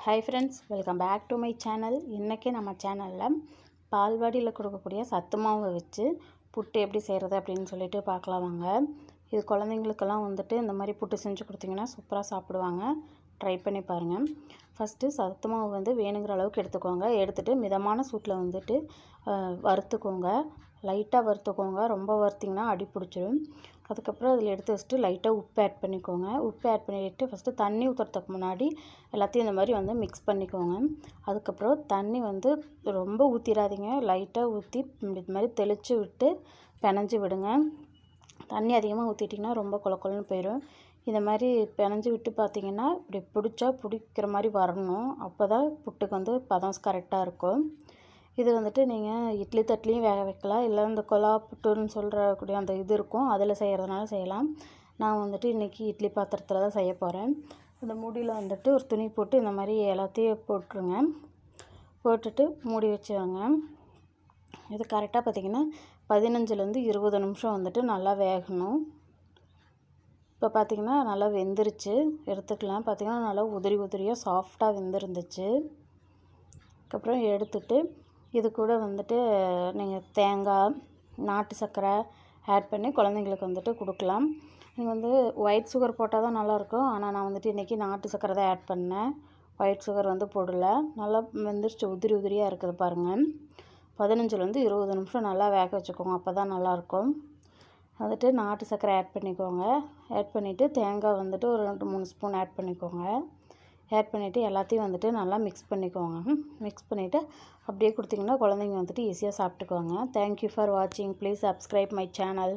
Hi friends, welcome back to my channel. இன்றைக்கி நம்ம சேனலில் பால்வாடியில் கொடுக்கக்கூடிய சத்து மாவை வச்சு புட்டு எப்படி செய்கிறது அப்படின்னு சொல்லிட்டு பார்க்கலாம் வாங்க. இது குழந்தைங்களுக்கெல்லாம் இந்த மாதிரி புட்டு செஞ்சு கொடுத்தீங்கன்னா சூப்பராக சாப்பிடுவாங்க. ட்ரை பண்ணி பாருங்கள். ஃபஸ்ட்டு சத்து மாவு வேணுங்கிற அளவுக்கு எடுத்துக்கோங்க. எடுத்துகிட்டு மிதமான சூட்டில் வறுத்துக்கோங்க. லைட்டாக வறுத்துக்கோங்க. ரொம்ப வறுத்திங்கன்னா அடி பிடிச்சிடும். அதுக்கப்புறம் அதில் எடுத்து வச்சுட்டு லைட்டாக உப்பு ஆட் பண்ணிக்கோங்க. உப்பு ஆட் பண்ணிவிட்டு ஃபஸ்ட்டு தண்ணி ஊற்றுறதுக்கு முன்னாடி எல்லாத்தையும் இந்த மாதிரி மிக்ஸ் பண்ணிக்கோங்க. அதுக்கப்புறம் தண்ணி ரொம்ப ஊற்றிடாதீங்க. லைட்டாக ஊற்றி இது மாதிரி தெளித்து விட்டு பிணைஞ்சி விடுங்க. தண்ணி அதிகமாக ஊற்றிட்டிங்கன்னா ரொம்ப கொலன்னு போயிடும். இந்த மாதிரி பிணைஞ்சி விட்டு பார்த்திங்கன்னா இப்படி பிடிக்கிற மாதிரி வரணும். அப்போ தான் புட்டுக்கு பதம் கரெக்டாக இருக்கும். இது நீங்கள் இட்லி தட்டுலேயும் வேக வைக்கலாம். இல்லை இந்த கொலா புட்டுன்னு சொல்கிறக்கூடிய அந்த இது இருக்கும், அதில் செய்கிறதுனால செய்யலாம். நான் இன்றைக்கி இட்லி பாத்திரத்தில் தான் செய்ய போகிறேன். அந்த மூடியில் ஒரு துணி போட்டு இந்த மாதிரி எல்லாத்தையும் போட்டுருங்க. போட்டுட்டு மூடி வச்சுருங்க. இது கரெக்டாக பார்த்திங்கன்னா 15லேருந்து 20 நிமிஷம் நல்லா வேகணும். இப்போ பார்த்திங்கன்னா நல்லா வெந்துருச்சு. எடுத்துக்கலாம். பார்த்திங்கன்னா நல்லா உதிரியாக சாஃப்டாக வெந்துருந்துச்சு. அதுக்கப்புறம் எடுத்துட்டு இது கூட நீங்கள் தேங்காய், நாட்டு சர்க்கரை ஆட் பண்ணி குழந்தைங்களுக்கு கொடுக்கலாம். நீங்கள் ஒயிட் சுகர் போட்டால் தான் நல்லாயிருக்கும். ஆனால் நான் இன்றைக்கி நாட்டு சர்க்கரை தான் ஆட் பண்ணேன். ஒயிட் சுகர் போடலை. நல்லா வெந்துருச்சு. உதிரியாக இருக்குது பாருங்கள். 15லேருந்து 20 நிமிஷம் நல்லா வேக வச்சுக்கோங்க. அப்போ தான் நல்லாயிருக்கும். நாட்டு சர்க்கரை ஆட் பண்ணிக்கோங்க. ஆட் பண்ணிவிட்டு தேங்காய் ஒரு 2-3 ஸ்பூன் ஆட் பண்ணிக்கோங்க. ஆட் பண்ணிவிட்டு எல்லாத்தையும் நல்லா மிக்ஸ் பண்ணிக்கோங்க. மிக்ஸ் பண்ணிவிட்டு அப்படியே கொடுத்திங்கன்னா குழந்தைங்க ஈஸியாக சாப்பிட்டுக்குவாங்க. தேங்க்யூ ஃபார் வாட்சிங். Please subscribe my channel.